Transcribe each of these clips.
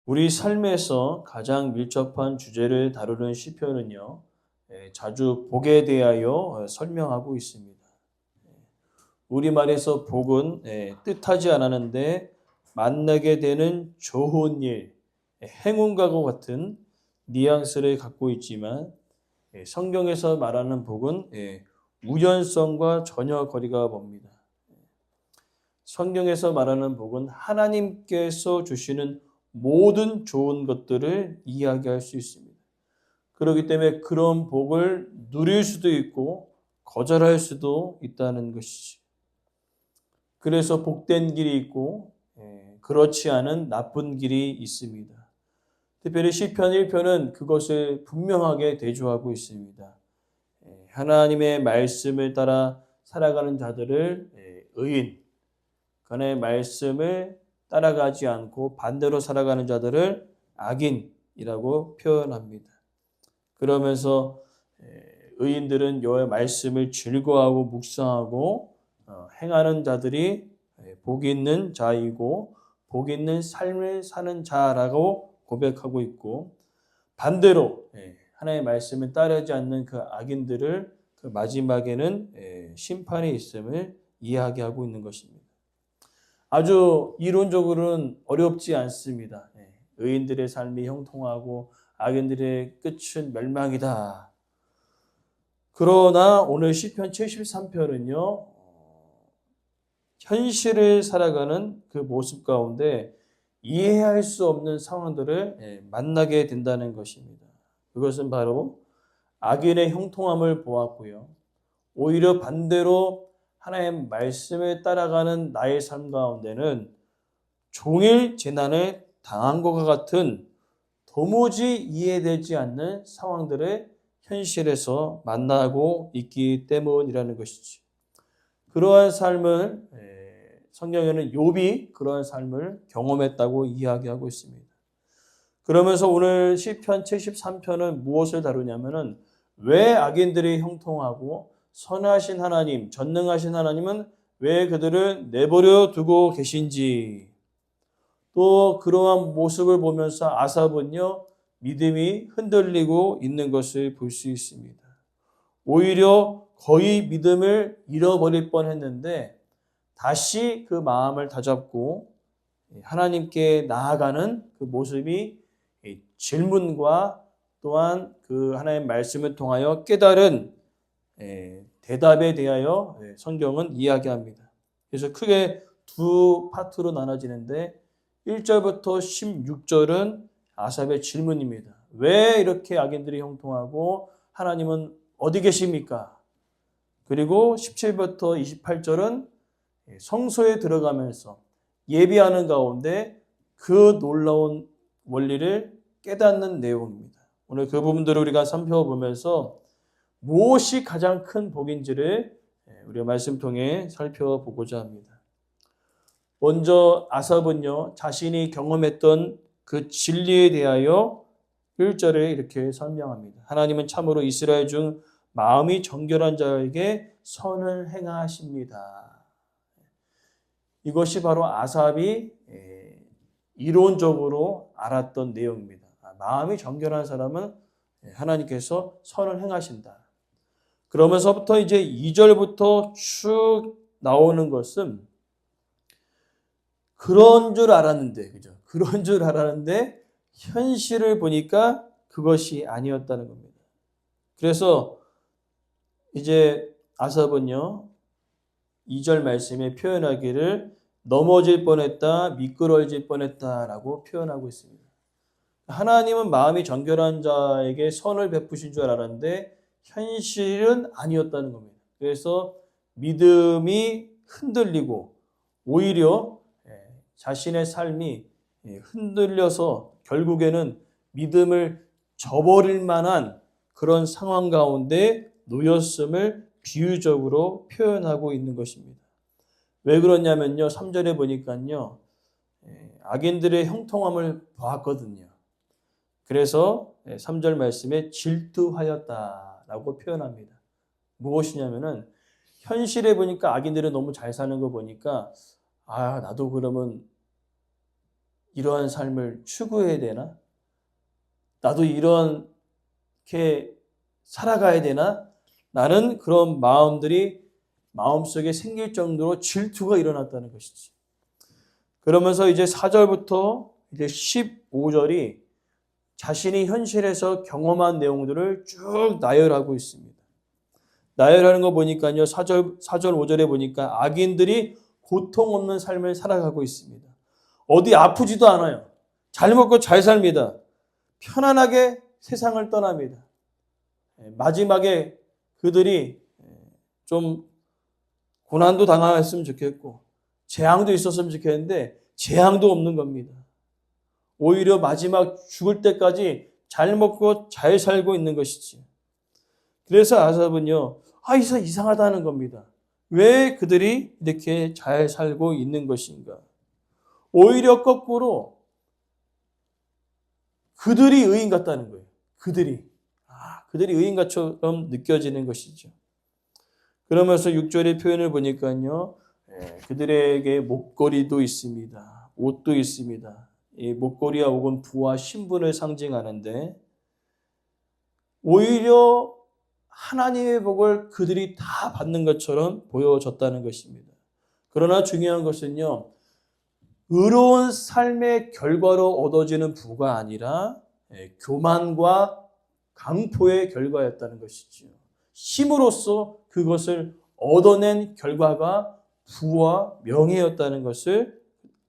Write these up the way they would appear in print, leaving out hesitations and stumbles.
우리 삶에서 가장 밀접한 주제를 다루는 시편은요, 자주 복에 대하여 설명하고 있습니다. 우리말에서 복은 뜻하지 않았는데 만나게 되는 좋은 일, 행운과 같은 뉘앙스를 갖고 있지만 성경에서 말하는 복은 우연성과 전혀 거리가 멉니다. 성경에서 말하는 복은 하나님께서 주시는 모든 좋은 것들을 이야기할 수 있습니다. 그렇기 때문에 그런 복을 누릴 수도 있고 거절할 수도 있다는 것이죠. 그래서 복된 길이 있고 그렇지 않은 나쁜 길이 있습니다. 특별히 시편 1편은 그것을 분명하게 대조하고 있습니다. 하나님의 말씀을 따라 살아가는 자들을 의인, 그의 말씀을 따라가지 않고 반대로 살아가는 자들을 악인이라고 표현합니다. 그러면서 의인들은 여호와의 말씀을 즐거워하고 묵상하고 행하는 자들이 복 있는 자이고 복 있는 삶을 사는 자라고 고백하고 있고, 반대로 하나님의 말씀을 따르지 않는 그 악인들을 그 마지막에는 심판이 있음을 이야기하고 있는 것입니다. 아주 이론적으로는 어렵지 않습니다. 의인들의 삶이 형통하고 악인들의 끝은 멸망이다. 그러나 오늘 시편 73편은요, 현실을 살아가는 그 모습 가운데 이해할 수 없는 상황들을 만나게 된다는 것입니다. 그것은 바로 악인의 형통함을 보았고요. 오히려 반대로 하나님의 말씀을 따라가는 나의 삶 가운데는 종일 재난을 당한 것과 같은 도무지 이해되지 않는 상황들을 현실에서 만나고 있기 때문이라는 것이지. 그러한 삶을 성경에는 욥이 그러한 삶을 경험했다고 이야기하고 있습니다. 그러면서 오늘 시편 73편은 무엇을 다루냐면은 왜 악인들이 형통하고 선하신 하나님, 전능하신 하나님은 왜 그들을 내버려 두고 계신지, 또 그러한 모습을 보면서 아삽은요, 믿음이 흔들리고 있는 것을 볼 수 있습니다. 오히려 거의 믿음을 잃어버릴 뻔했는데 다시 그 마음을 다잡고 하나님께 나아가는 그 모습이 질문과 또한 그 하나님의 말씀을 통하여 깨달은 대답에 대하여 성경은 이야기합니다. 그래서 크게 두 파트로 나눠지는데 1절부터 16절은 아삽의 질문입니다. 왜 이렇게 악인들이 형통하고 하나님은 어디 계십니까? 그리고 17부터 28절은 성소에 들어가면서 예비하는 가운데 그 놀라운 원리를 깨닫는 내용입니다. 오늘 그 부분들을 우리가 살펴보면서 무엇이 가장 큰 복인지를 우리가 말씀 통해 살펴보고자 합니다. 먼저 아삽은요, 자신이 경험했던 그 진리에 대하여 1절에 이렇게 설명합니다. 하나님은 참으로 이스라엘 중 마음이 정결한 자에게 선을 행하십니다. 이것이 바로 아삽이 이론적으로 알았던 내용입니다. 마음이 정결한 사람은 하나님께서 선을 행하신다. 그러면서부터 이제 2절부터 쭉 나오는 것은 그런 줄 알았는데, 그죠? 그런 줄 알았는데 현실을 보니까 그것이 아니었다는 겁니다. 그래서 이제 아삽은요, 2절 말씀에 표현하기를 넘어질 뻔했다, 미끄러질 뻔했다라고 표현하고 있습니다. 하나님은 마음이 정결한 자에게 선을 베푸신 줄 알았는데 현실은 아니었다는 겁니다. 그래서 믿음이 흔들리고 오히려 자신의 삶이 흔들려서 결국에는 믿음을 저버릴 만한 그런 상황 가운데 놓였음을 비유적으로 표현하고 있는 것입니다. 왜 그러냐면요, 3절에 보니까요, 악인들의 형통함을 보았거든요. 그래서 3절 말씀에 질투하였다라고 표현합니다. 무엇이냐면은 현실에 보니까 악인들은 너무 잘 사는 거 보니까 나도 그러면 이러한 삶을 추구해야 되나? 나도 이렇게 살아가야 되나? 라는 그런 마음들이 마음속에 생길 정도로 질투가 일어났다는 것이지. 그러면서 이제 4절부터 이제 15절이 자신이 현실에서 경험한 내용들을 쭉 나열하고 있습니다. 나열하는 거 보니까요. 4절, 5절에 보니까 악인들이 고통 없는 삶을 살아가고 있습니다. 어디 아프지도 않아요. 잘 먹고 잘 삽니다. 편안하게 세상을 떠납니다. 마지막에 그들이 좀 고난도 당했으면 좋겠고 재앙도 있었으면 좋겠는데 재앙도 없는 겁니다. 오히려 마지막 죽을 때까지 잘 먹고 잘 살고 있는 것이지. 그래서 아삽은요, 이상하다는 겁니다. 왜 그들이 이렇게 잘 살고 있는 것인가? 오히려 거꾸로 그들이 의인 같다는 거예요. 그들이 의인같처럼 느껴지는 것이죠. 그러면서 6절의 표현을 보니까요, 그들에게 목걸이도 있습니다. 옷도 있습니다. 이 목걸이와 옷은 부와 신분을 상징하는데 오히려 하나님의 복을 그들이 다 받는 것처럼 보여졌다는 것입니다. 그러나 중요한 것은요, 의로운 삶의 결과로 얻어지는 부가 아니라 교만과 강포의 결과였다는 것이죠. 힘으로써 그것을 얻어낸 결과가 부와 명예였다는 것을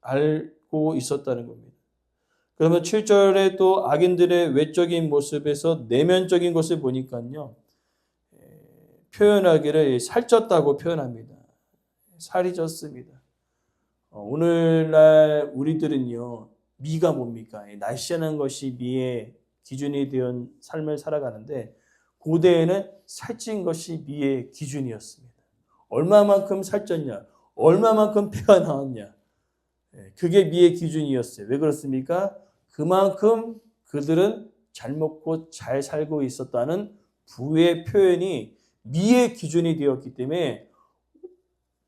알고 있었다는 겁니다. 그러면 7절에 또 악인들의 외적인 모습에서 내면적인 것을 보니까요, 표현하기를 살쪘다고 표현합니다. 살이 쪘습니다. 오늘날 우리들은요, 미가 뭡니까? 날씬한 것이 미의 기준이 되어 삶을 살아가는데 고대에는 살찐 것이 미의 기준이었습니다. 얼마만큼 살쪘냐? 얼마만큼 배가 나왔냐? 그게 미의 기준이었어요. 왜 그렇습니까? 그만큼 그들은 잘 먹고 잘 살고 있었다는 부의 표현이 미의 기준이 되었기 때문에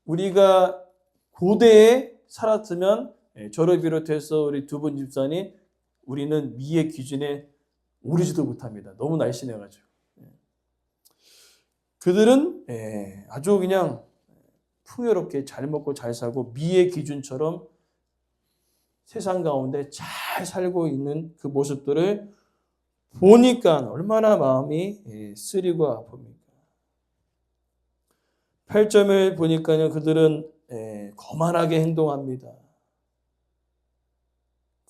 우리가 고대에 살았으면 저를 비롯해서 우리 두 분 집사님 우리는 미의 기준에 오르지도 못합니다. 너무 날씬해가지고. 그들은 아주 그냥 풍요롭게 잘 먹고 잘 살고 미의 기준처럼 세상 가운데 잘 살고 있는 그 모습들을 보니까 얼마나 마음이 쓰리고 아픕니까? 8점을 보니까요, 그들은 거만하게 행동합니다.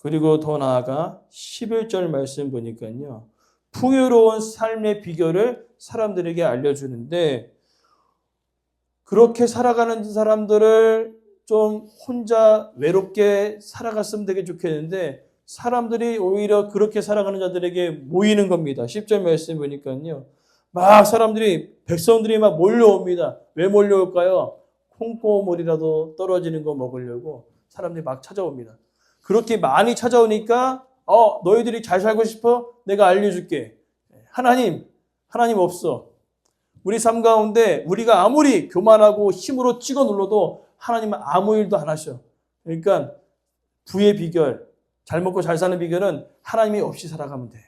그리고 더 나아가 11절 말씀 보니까요, 풍요로운 삶의 비결을 사람들에게 알려주는데 그렇게 살아가는 사람들을 좀 혼자 외롭게 살아갔으면 되게 좋겠는데 사람들이 오히려 그렇게 살아가는 자들에게 모이는 겁니다. 10절 말씀 보니까요. 막 사람들이 백성들이 막 몰려옵니다. 왜 몰려올까요? 콩고물이라도 떨어지는 거 먹으려고 사람들이 막 찾아옵니다. 그렇게 많이 찾아오니까 너희들이 잘 살고 싶어? 내가 알려줄게. 하나님 없어. 우리 삶 가운데 우리가 아무리 교만하고 힘으로 찍어 눌러도 하나님은 아무 일도 안 하셔. 그러니까 부의 비결, 잘 먹고 잘 사는 비결은 하나님이 없이 살아가면 돼.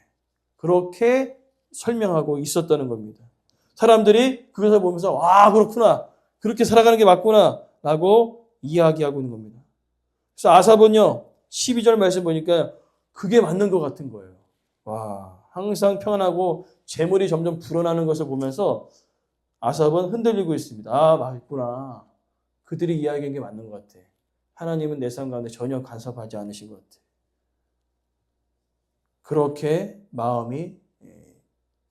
그렇게 설명하고 있었다는 겁니다. 사람들이 그것을 보면서 와 그렇구나. 그렇게 살아가는 게 맞구나. 라고 이야기하고 있는 겁니다. 그래서 아삽은요. 12절 말씀 보니까 그게 맞는 것 같은 거예요. 와 항상 평안하고 재물이 점점 불어나는 것을 보면서 아삽은 흔들리고 있습니다. 맞구나. 그들이 이야기한 게 맞는 것 같아. 하나님은 내 삶 가운데 전혀 간섭하지 않으신 것 같아. 그렇게 마음이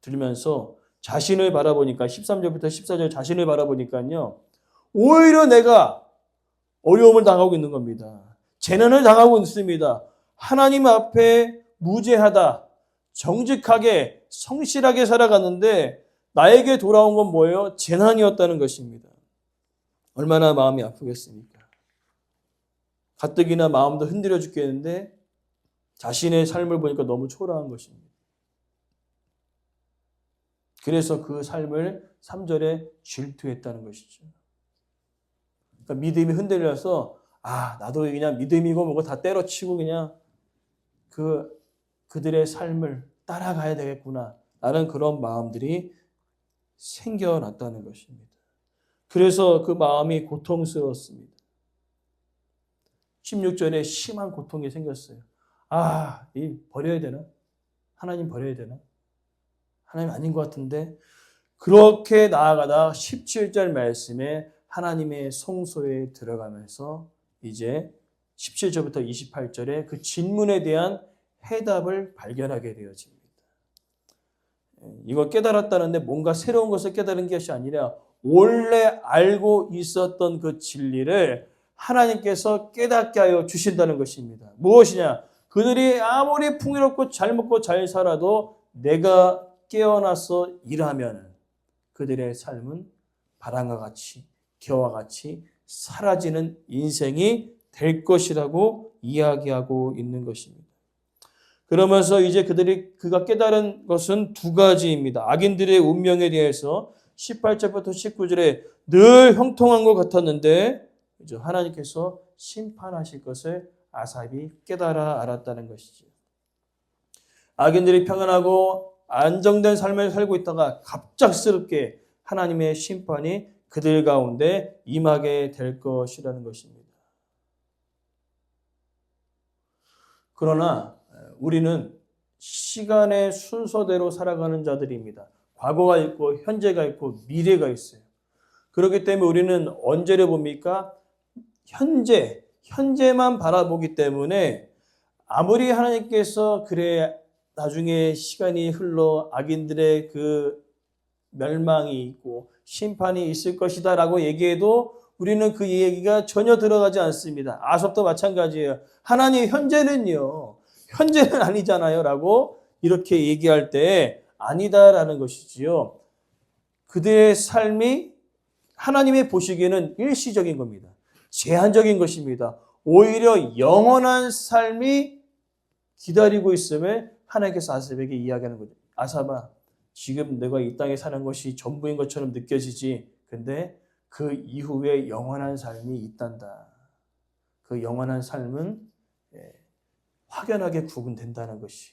들면서 자신을 바라보니까 13절부터 14절 자신을 바라보니까요. 오히려 내가 어려움을 당하고 있는 겁니다. 재난을 당하고 있습니다. 하나님 앞에 무죄하다. 정직하게 성실하게 살아갔는데 나에게 돌아온 건 뭐예요? 재난이었다는 것입니다. 얼마나 마음이 아프겠습니까? 가뜩이나 마음도 흔들려 죽겠는데 자신의 삶을 보니까 너무 초라한 것입니다. 그래서 그 삶을 3절에 질투했다는 것이죠. 그러니까 믿음이 흔들려서 나도 그냥 믿음이고 뭐고 다 때려치고 그냥 그들의 삶을 따라가야 되겠구나. 라는 그런 마음들이 생겨났다는 것입니다. 그래서 그 마음이 고통스러웠습니다. 16절에 심한 고통이 생겼어요. 버려야 되나? 하나님 버려야 되나? 하나님 아닌 것 같은데? 그렇게 나아가다 17절 말씀에 하나님의 성소에 들어가면서 이제 17절부터 28절에 그 질문에 대한 해답을 발견하게 되어집니다. 이걸 깨달았다는데 뭔가 새로운 것을 깨달은 것이 아니라 원래 알고 있었던 그 진리를 하나님께서 깨닫게 하여 주신다는 것입니다. 무엇이냐? 그들이 아무리 풍요롭고 잘 먹고 잘 살아도 내가 깨어나서 일하면 그들의 삶은 바람과 같이 겨와 같이 사라지는 인생이 될 것이라고 이야기하고 있는 것입니다. 그러면서 이제 그가 깨달은 것은 두 가지입니다. 악인들의 운명에 대해서 18절부터 19절에 늘 형통한 것 같았는데 하나님께서 심판하실 것을 아삽이 깨달아 알았다는 것이죠. 악인들이 평안하고 안정된 삶을 살고 있다가 갑작스럽게 하나님의 심판이 그들 가운데 임하게 될 것이라는 것입니다. 그러나 우리는 시간의 순서대로 살아가는 자들입니다. 과거가 있고 현재가 있고 미래가 있어요. 그렇기 때문에 우리는 언제를 봅니까? 현재만 바라보기 때문에 아무리 하나님께서 나중에 시간이 흘러 악인들의 그 멸망이 있고 심판이 있을 것이다 라고 얘기해도 우리는 그 얘기가 전혀 들어가지 않습니다. 아삽도 마찬가지예요. 하나님 현재는 아니잖아요 라고 이렇게 얘기할 때 아니다라는 것이지요. 그들의 삶이 하나님의 보시기에는 일시적인 겁니다. 제한적인 것입니다. 오히려 영원한 삶이 기다리고 있음을 하나님께서 아삽에게 이야기하는 거죠. 아삽아, 지금 내가 이 땅에 사는 것이 전부인 것처럼 느껴지지. 근데 그 이후에 영원한 삶이 있단다. 그 영원한 삶은 확연하게 구분된다는 것이.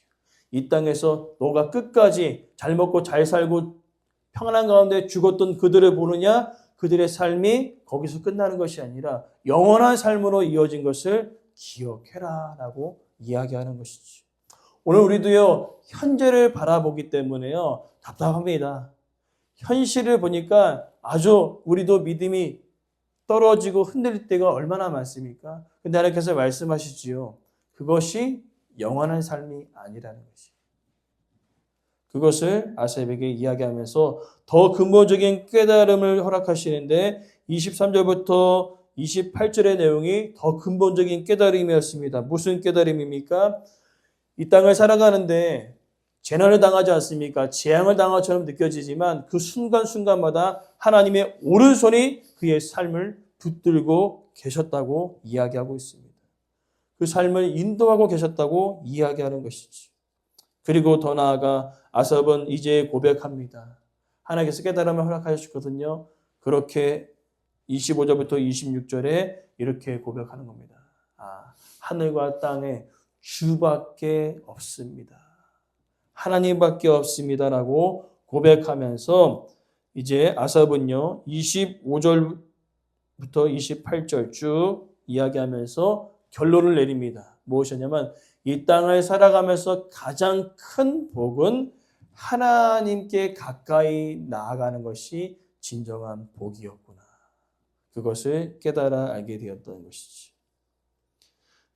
이 땅에서 너가 끝까지 잘 먹고 잘 살고 평안한 가운데 죽었던 그들을 보느냐? 그들의 삶이 거기서 끝나는 것이 아니라 영원한 삶으로 이어진 것을 기억해라 라고 이야기하는 것이죠. 오늘 우리도요, 현재를 바라보기 때문에요, 답답합니다. 현실을 보니까 아주 우리도 믿음이 떨어지고 흔들릴 때가 얼마나 많습니까? 근데 하나님께서 말씀하시지요. 그것이 영원한 삶이 아니라는 것이. 그것을 아삽에게 이야기하면서 더 근본적인 깨달음을 허락하시는데 23절부터 28절의 내용이 더 근본적인 깨달음이었습니다. 무슨 깨달음입니까? 이 땅을 살아가는데 재난을 당하지 않습니까? 재앙을 당한 것처럼 느껴지지만 그 순간순간마다 하나님의 오른손이 그의 삶을 붙들고 계셨다고 이야기하고 있습니다. 그 삶을 인도하고 계셨다고 이야기하는 것이지. 그리고 더 나아가 아삽은 이제 고백합니다. 하나님께서 깨달음을 허락하셨거든요. 그렇게 25절부터 26절에 이렇게 고백하는 겁니다. 하늘과 땅에 주밖에 없습니다. 하나님밖에 없습니다라고 고백하면서 이제 아삽은요 25절부터 28절 쭉 이야기하면서 결론을 내립니다. 무엇이냐면 이 땅을 살아가면서 가장 큰 복은 하나님께 가까이 나아가는 것이 진정한 복이었구나. 그것을 깨달아 알게 되었던 것이지.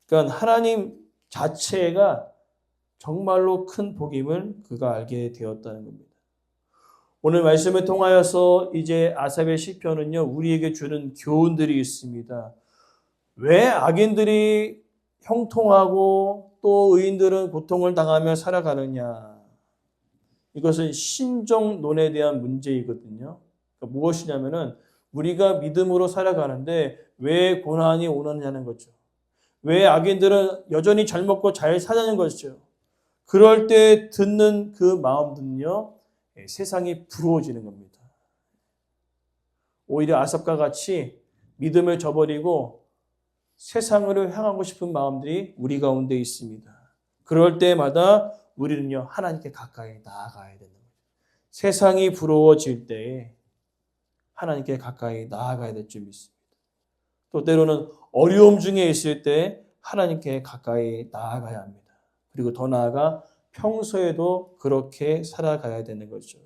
그러니까 하나님 자체가 정말로 큰 복임을 그가 알게 되었다는 겁니다. 오늘 말씀을 통하여서 이제 아삽의 시편은요, 우리에게 주는 교훈들이 있습니다. 왜 악인들이 형통하고 또 의인들은 고통을 당하며 살아가느냐. 이것은 신정론에 대한 문제이거든요. 그러니까 무엇이냐면은 우리가 믿음으로 살아가는데 왜 고난이 오느냐는 거죠. 왜 악인들은 여전히 잘 먹고 잘 사냐는 것이죠. 그럴 때 듣는 그 마음들은요, 세상이 부러워지는 겁니다. 오히려 아삽과 같이 믿음을 저버리고 세상으로 향하고 싶은 마음들이 우리 가운데 있습니다. 그럴 때마다 우리는요, 하나님께 가까이 나아가야 되는 거예요. 세상이 부러워질 때에 하나님께 가까이 나아가야 될 줄 믿습니다. 또 때로는 어려움 중에 있을 때 하나님께 가까이 나아가야 합니다. 그리고 더 나아가 평소에도 그렇게 살아가야 되는 거죠.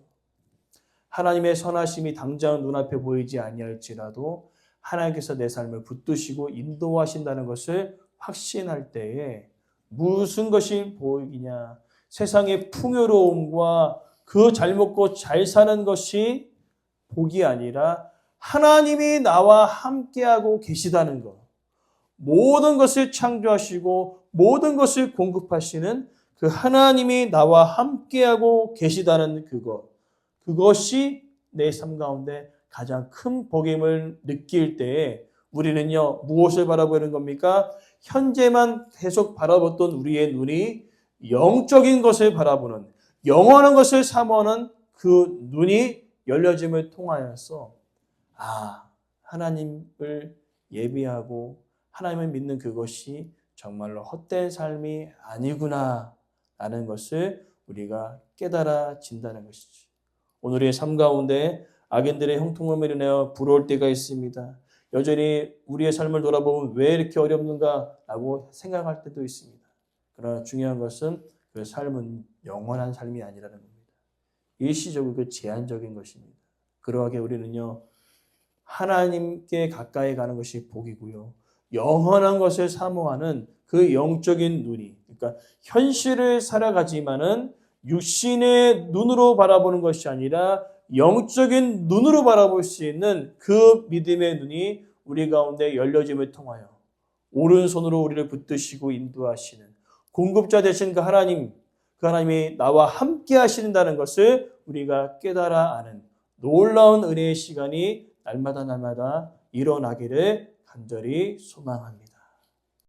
하나님의 선하심이 당장 눈앞에 보이지 아니할지라도 하나님께서 내 삶을 붙드시고 인도하신다는 것을 확신할 때에 무슨 것이 보이냐? 세상의 풍요로움과 그 잘 먹고 잘 사는 것이 복이 아니라 하나님이 나와 함께하고 계시다는 것. 모든 것을 창조하시고 모든 것을 공급하시는 그 하나님이 나와 함께하고 계시다는 그것. 그것이 내 삶 가운데 가장 큰 복임을 느낄 때에 우리는요, 무엇을 바라보는 겁니까? 현재만 계속 바라봤던 우리의 눈이 영적인 것을 바라보는, 영원한 것을 사모하는 그 눈이 열려짐을 통하여서 하나님을 예비하고 하나님을 믿는 그것이 정말로 헛된 삶이 아니구나 라는 것을 우리가 깨달아진다는 것이죠. 오늘의 삶 가운데 악인들의 형통함을 인하여 부러울 때가 있습니다. 여전히 우리의 삶을 돌아보면 왜 이렇게 어렵는가 라고 생각할 때도 있습니다. 그러나 중요한 것은 그 삶은 영원한 삶이 아니라는 겁니다. 일시적이고 제한적인 것입니다. 그러하게 우리는요, 하나님께 가까이 가는 것이 복이고요. 영원한 것을 사모하는 그 영적인 눈이, 그러니까 현실을 살아가지만은 육신의 눈으로 바라보는 것이 아니라 영적인 눈으로 바라볼 수 있는 그 믿음의 눈이 우리 가운데 열려짐을 통하여 오른손으로 우리를 붙드시고 인도하시는 공급자 되신 그 하나님이 나와 함께 하신다는 것을 우리가 깨달아 아는 놀라운 은혜의 시간이 날마다 일어나기를 간절히 소망합니다.